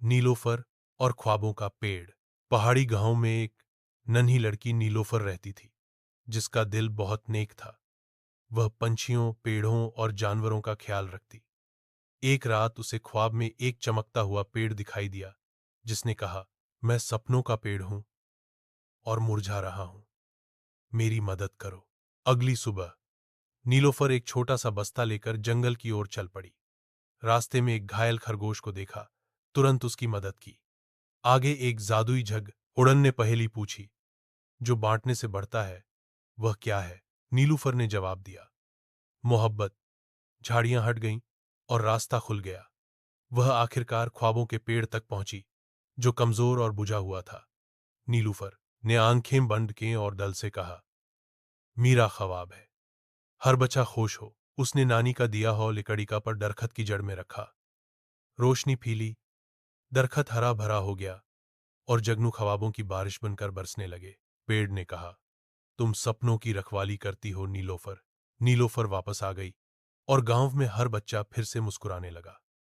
नीलोफर और ख्वाबों का पेड़। पहाड़ी गांव में एक नन्ही लड़की नीलोफर रहती थी, जिसका दिल बहुत नेक था। वह पंछियों, पेड़ों और जानवरों का ख्याल रखती। एक रात उसे ख्वाब में एक चमकता हुआ पेड़ दिखाई दिया, जिसने कहा, मैं सपनों का पेड़ हूं और मुरझा रहा हूं, मेरी मदद करो। अगली सुबह नीलोफर एक छोटा सा बस्ता लेकर जंगल की ओर चल पड़ी। रास्ते में एक घायल खरगोश को देखा, तुरंत उसकी मदद की। आगे एक जादुई झग उड़न ने पहेली पूछी, जो बांटने से बढ़ता है वह क्या है? नीलूफर ने जवाब दिया, मोहब्बत। झाड़ियां हट गईं और रास्ता खुल गया। वह आखिरकार ख्वाबों के पेड़ तक पहुंची, जो कमजोर और बुझा हुआ था। नीलूफर ने आंखें बंद की और दल से कहा, मेरा ख्वाब है हर बच्चा खुश हो। उसने नानी का दिया हो लकड़िका पर दरखत की जड़ में रखा। रोशनी फीली, दरखत हरा भरा हो गया और जगनू ख्वाबों की बारिश बनकर बरसने लगे। पेड़ ने कहा, तुम सपनों की रखवाली करती हो नीलोफर। नीलोफर वापस आ गई और गांव में हर बच्चा फिर से मुस्कुराने लगा।